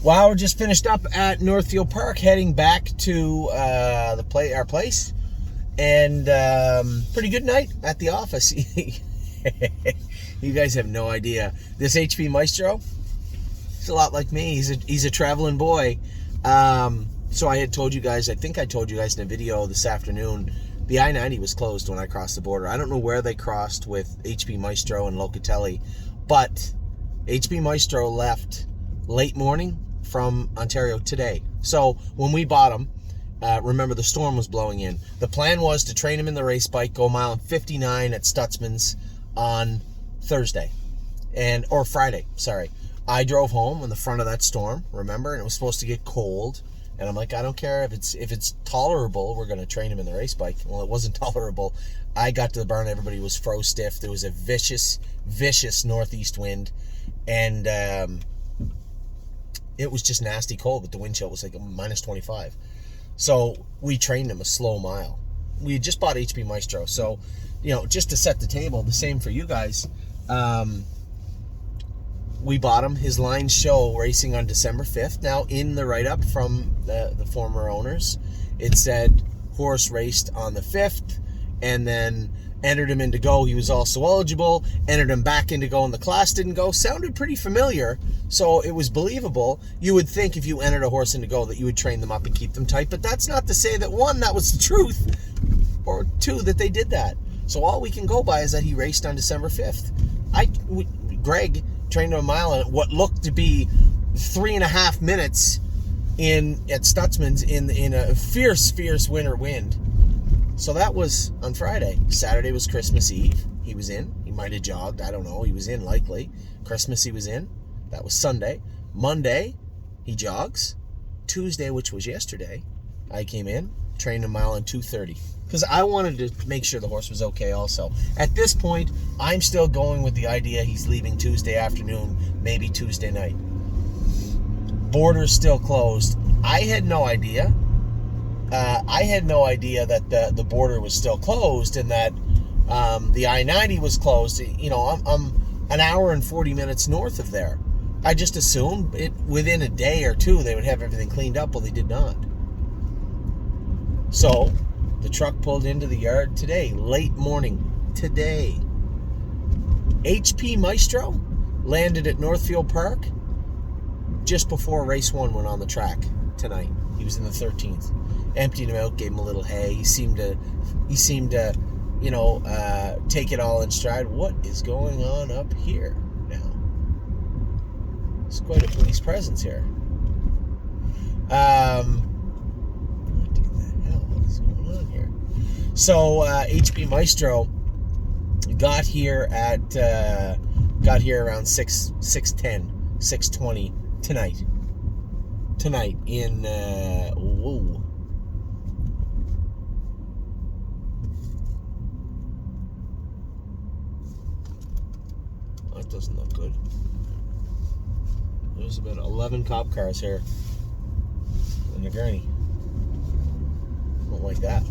Wow, we're just finished up at Northfield Park, heading back to our place, and pretty good night at the office. You guys have no idea. This HP Maestro, he's a lot like me. He's a traveling boy. So I had told you guys, I think I told you guys in a video this afternoon, the I-90 was closed when I crossed the border. I don't know where they crossed with HP Maestro and Locatelli, but HP Maestro left late morning from Ontario today. So when we bought him, remember the storm was blowing in. The plan was to train him in the race bike, go mile 59 at Stutzman's on Thursday, or Friday, sorry. I drove home in the front of that storm, remember, and it was supposed to get cold. And I'm like, I don't care if it's tolerable, we're going to train him in the race bike. Well, it wasn't tolerable. I got to the barn, everybody was froze stiff. There was a vicious northeast wind, and it was just nasty cold, but the wind chill was like minus 25. So we trained him a slow mile. We had just bought HP Maestro, so, just to set the table, the same for you guys. We bought him. His lines show racing on December 5th. Now, in the write-up from the former owners, it said horse raced on the 5th, and then entered him into go. He was also eligible. Entered him back into go, and the class didn't go. Sounded pretty familiar, so it was believable. You would think if you entered a horse into go that you would train them up and keep them tight, but that's not to say that, one, that was the truth, or two, that they did that. So all we can go by is that he raced on December 5th. Greg trained him a mile in what looked to be 3.5 minutes at Stutzman's in a fierce winter wind. So that was on Friday. Saturday was Christmas Eve. He was in. He might have jogged. I don't know. He was in likely. Christmas he was in. That was Sunday. Monday, he jogs. Tuesday, which was yesterday, I came in, trained a mile in 2:30. Because I wanted to make sure the horse was okay also. At this point, I'm still going with the idea he's leaving Tuesday afternoon, maybe Tuesday night. Border's still closed. I had no idea. That the border was still closed and that the I-90 was closed. I'm an hour and 40 minutes north of there. I just assumed within a day or two they would have everything cleaned up. Well, they did not. So the truck pulled into the yard today, late morning today. HP Maestro landed at Northfield Park just before race 1 went on the track tonight. He was in the 13th. Emptied him out, gave him a little hay. He seemed to take it all in stride. What is going on up here now? It's quite a police presence here. What the hell is going on here? So HP Maestro got here around 6:10, 6:20 tonight. Tonight in whoa. That doesn't look good. There's about 11 cop cars here in the gurney. Don't like that.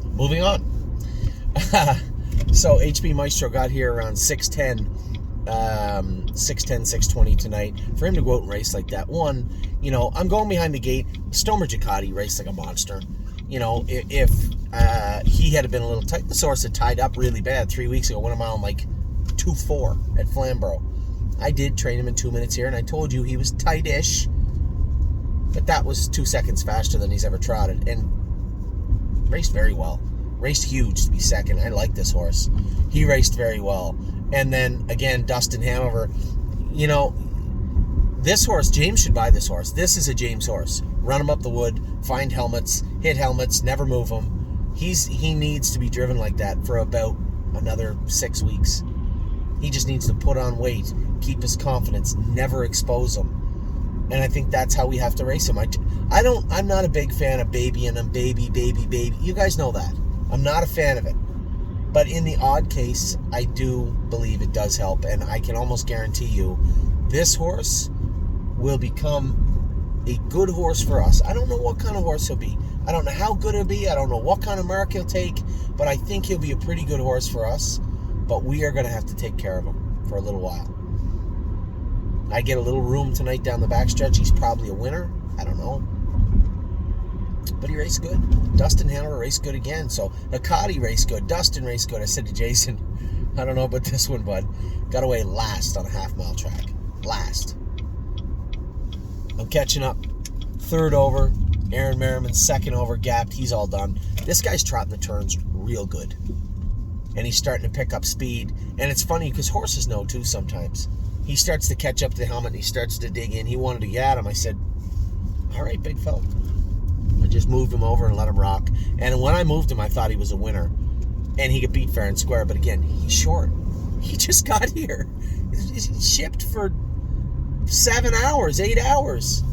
Moving on. So HP Maestro got here around 6:10, 6:20 tonight. For him to go out and race like that, one, I'm going behind the gate. Stomer Giacatti raced like a monster. If he had been a little tight, the horse had tied up really bad 3 weeks ago. Went a mile in like 2:4 at Flamborough. I did train him in 2 minutes here, and I told you he was tight-ish, but that was 2 seconds faster than he's ever trotted, and raced very well. Raced huge to be second. I like this horse. He raced very well. And then, again, Dustin Hanover. This horse, James should buy this horse. This is a James horse. Run him up the wood, find helmets, hit helmets, never move him. He needs to be driven like that for about another 6 weeks. He just needs to put on weight, keep his confidence, never expose him. And I think that's how we have to race him. I'm not a big fan of babying him, baby. You guys know that. I'm not a fan of it. But in the odd case, I do believe it does help. And I can almost guarantee you, this horse will become a good horse for us. I don't know what kind of horse he'll be. I don't know how good he'll be. I don't know what kind of mark he'll take. But I think he'll be a pretty good horse for us. But we are going to have to take care of him for a little while. I get a little room tonight down the backstretch. He's probably a winner. I don't know. But he raced good. Dustin Hanover raced good again. So Akati raced good. Dustin raced good. I said to Jason, I don't know about this one, bud. Got away last on a half-mile track. Last. I'm catching up. Third over. Aaron Merriman, second over, gapped. He's all done. This guy's trotting the turns real good. And he's starting to pick up speed. And it's funny because horses know too sometimes. He starts to catch up to the helmet and he starts to dig in. He wanted to get at him. I said, all right, big fella. I just moved him over and let him rock. And when I moved him, I thought he was a winner. And he could beat fair and square. But again, he's short. He just got here. He shipped for 7 hours, 8 hours.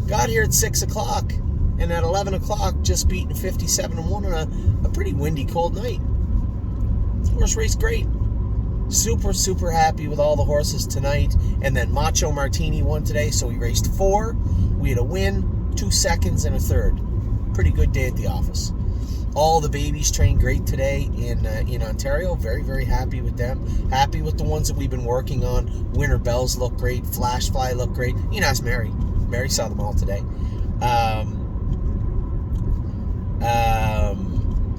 Got here at 6 o'clock. And at 11 o'clock, just beating 57-1 on a pretty windy, cold night. Horse raced great. Super, super happy with all the horses tonight. And then Macho Martini won today, so we raced 4. We had a win, 2 seconds, and a third. Pretty good day at the office. All the babies trained great today in Ontario. Very, very happy with them. Happy with the ones that we've been working on. Winter Bells look great. Flash Fly look great. You know, ask Mary. Mary saw them all today.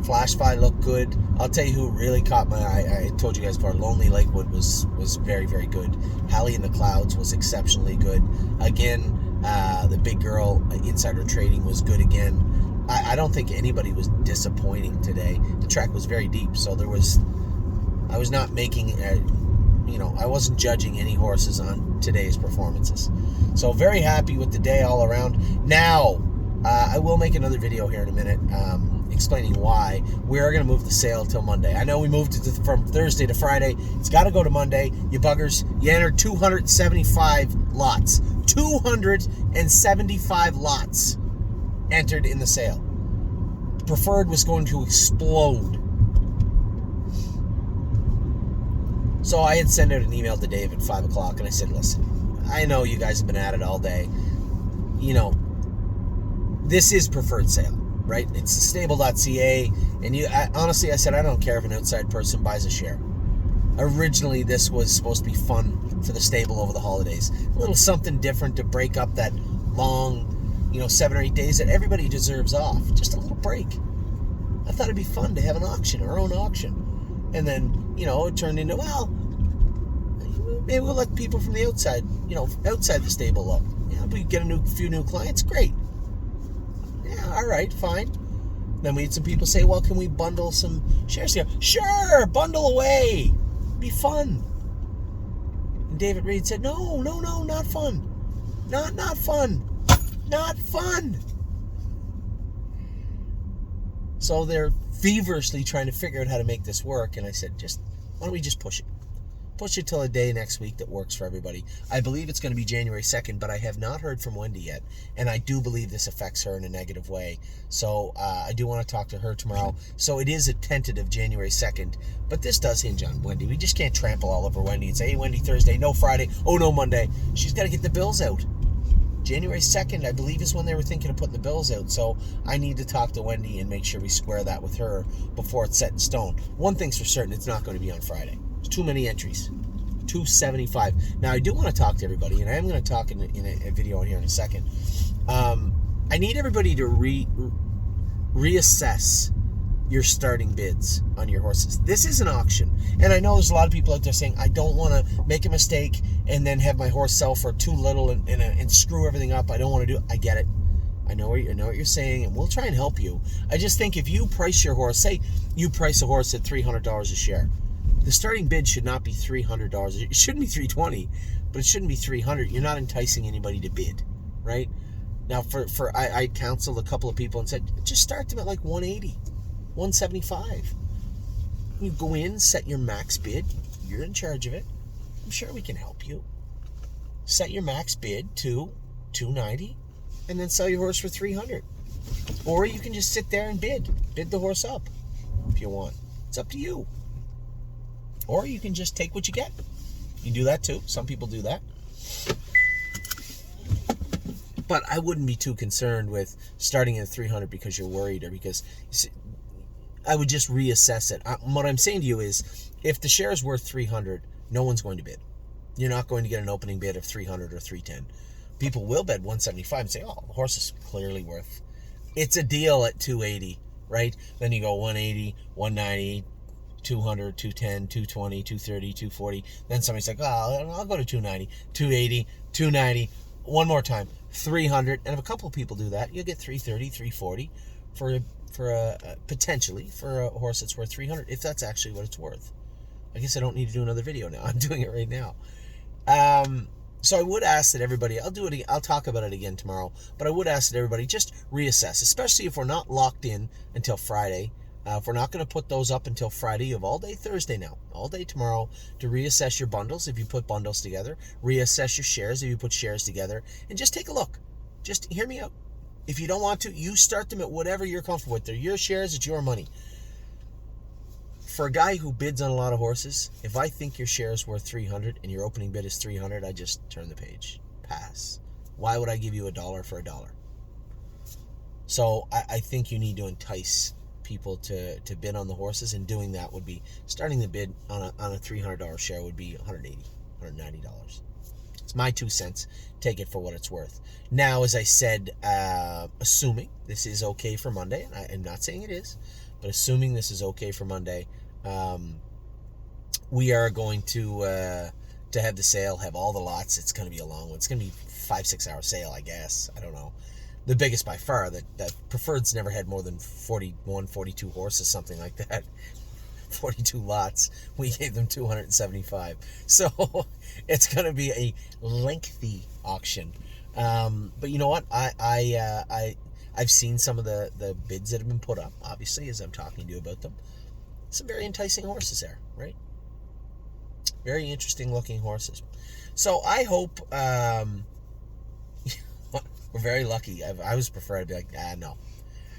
Flash Fly looked good. I'll tell you who really caught my eye. I told you guys before, Lonely Lakewood was very, very good. Hallie in the Clouds was exceptionally good. Again, the Big Girl Insider Trading was good again. I don't think anybody was disappointing today. The track was very deep, so I was not making, I wasn't judging any horses on today's performances. So very happy with the day all around. Now, I will make another video here in a minute explaining why. We are going to move the sale till Monday. I know we moved it from Thursday to Friday. It's got to go to Monday. You buggers, you entered 275 lots. 275 lots entered in the sale. Preferred was going to explode. So I had sent out an email to Dave at 5 o'clock, and I said, listen, I know you guys have been at it all day. You know, this is preferred sale, right? It's stable.ca, and honestly, I said, I don't care if an outside person buys a share. Originally, this was supposed to be fun for the stable over the holidays. A little something different to break up that long, 7 or 8 days that everybody deserves off. Just a little break. I thought it'd be fun to have an auction, our own auction. And then, it turned into, well, maybe we'll let people from the outside, outside the stable look. Yeah, if we get a few new clients, great. Yeah, all right, fine. Then we had some people say, well, can we bundle some shares here? Sure, bundle away. Be fun. And David Reed said, no, not fun. Not fun. Not fun. So they're feverishly trying to figure out how to make this work. And I said, why don't we just push it? Push it till a day next week that works for everybody. I believe it's going to be January 2nd, but I have not heard from Wendy yet. And I do believe this affects her in a negative way. So I do want to talk to her tomorrow. So it is a tentative January 2nd. But this does hinge on Wendy. We just can't trample all over Wendy and say, hey, Wendy, Thursday, no Friday, oh, no Monday. She's got to get the bills out. January 2nd, I believe, is when they were thinking of putting the bills out. So I need to talk to Wendy and make sure we square that with her before it's set in stone. One thing's for certain, it's not going to be on Friday. There's too many entries. 275. Now, I do want to talk to everybody, and I am going to talk in a video on here in a second. I need everybody to reassess your starting bids on your horses. This is an auction, and I know there's a lot of people out there saying, I don't want to make a mistake and then have my horse sell for too little and screw everything up. I don't want to do it. I get it. I know what you're saying, and we'll try and help you. I just think if you price your horse, say you price a horse at $300 a share, the starting bid should not be $300. It shouldn't be $320, but it shouldn't be $300. You're not enticing anybody to bid, right? Now, I counseled a couple of people and said, just start them at like $180, $175. You go in, set your max bid. You're in charge of it. I'm sure we can help you. Set your max bid to $290, and then sell your horse for $300. Or you can just sit there and bid the horse up if you want. It's up to you. Or you can just take what you get. You can do that too. Some people do that. But I wouldn't be too concerned with starting at 300 because you're worried, or because I would just reassess it. What I'm saying to you is, if the share is worth 300, no one's going to bid. You're not going to get an opening bid of 300 or 310. People will bid 175 and say, oh, the horse is clearly worth. It's a deal at 280, right? Then you go 180, 190, 200, 210, 220, 230, 240. Then somebody's like, oh, I'll go to 290, 280, 290. One more time, 300. And if a couple of people do that, you'll get 330, 340 for a potentially for a horse that's worth 300, if that's actually what it's worth. I guess I don't need to do another video now. I'm doing it right now. So I would ask that everybody, I'll talk about it again tomorrow, but I would ask that everybody just reassess, especially if we're not locked in until Friday. If we're not going to put those up until Friday, you have all day Thursday now, all day tomorrow to reassess your bundles if you put bundles together, reassess your shares if you put shares together, and just take a look. Just hear me out. If you don't want to, you start them at whatever you're comfortable with. They're your shares, it's your money. For a guy who bids on a lot of horses, if I think your share is worth 300 and your opening bid is 300, I just turn the page. Pass. Why would I give you $1 for $1? So I think you need to entice people to bid on the horses, and doing that would be starting the bid on a $300 share would be $180, $190. It's my 2 cents. Take it for what it's worth. Now, as I said, assuming this is okay for Monday, and I'm not saying it is, but assuming this is okay for Monday, we are going to have the sale, have all the lots. It's going to be a long one. It's going to be 5-6 hour sale, I guess. I don't know. The biggest by far. That Preferred's never had more than 41, 42 horses, something like that. 42 lots. We gave them 275. So it's going to be a lengthy auction. But you know what? I've seen some of the bids that have been put up, obviously, as I'm talking to you about them. Some very enticing horses there, right? Very interesting looking horses. So I hope we're very lucky. I was prefer to be like, no.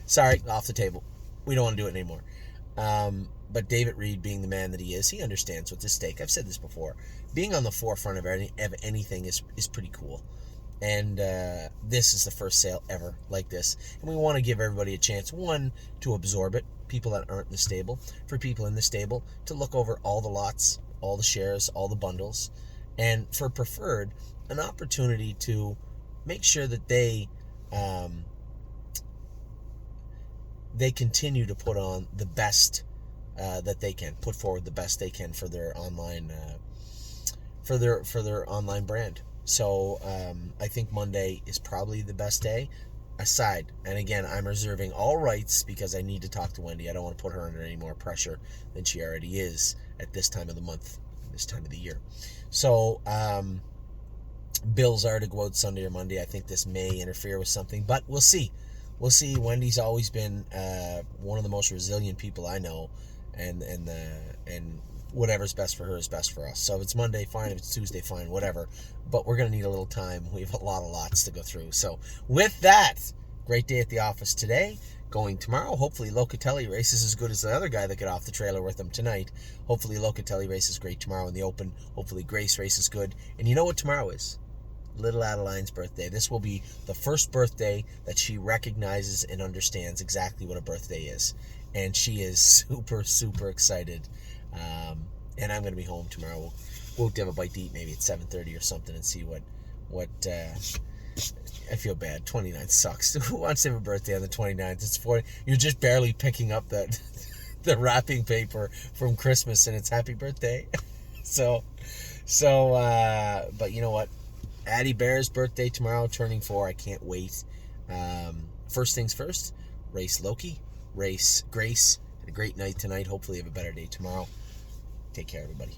Sorry, off the table. We don't want to do it anymore. But David Reed, being the man that he is, he understands what's at stake. I've said this before. Being on the forefront of anything is pretty cool. And this is the first sale ever like this. And we want to give everybody a chance, one, to absorb it, people that aren't in the stable, for people in the stable to look over all the lots, all the shares, all the bundles, and for Preferred, an opportunity to make sure that they continue to put on the best that they can, put forward the best they can for their online for their online brand. So I think Monday is probably the best day. Aside, and again, I'm reserving all rights because I need to talk to Wendy. I don't want to put her under any more pressure than she already is at this time of the month, this time of the year. So bills are to go out Sunday or Monday. I think this may interfere with something, but we'll see. We'll see. Wendy's always been one of the most resilient people I know, and whatever's best for her is best for us. So if it's Monday, fine. If it's Tuesday, fine. Whatever. But we're going to need a little time. We have a lot of lots to go through. So with that, great day at the office today. Going tomorrow. Hopefully Locatelli races as good as the other guy that got off the trailer with him tonight. Hopefully Locatelli races great tomorrow in the Open. Hopefully Grace races good. And you know what tomorrow is? Little Adeline's birthday. This will be the first birthday that she recognizes and understands exactly what a birthday is. And she is super, super excited. And I'm going to be home tomorrow. We'll have a bite to eat maybe at 7:30 or something and see what I feel bad. 29th sucks. Who wants to have a birthday on the 29th? It's 40. You're just barely picking up the wrapping paper from Christmas and it's happy birthday. So, but you know what? Addie Bear's birthday tomorrow, turning 4. I can't wait. First things first, race Loki, race Grace. Had a great night tonight. Hopefully have a better day tomorrow. Take care, everybody.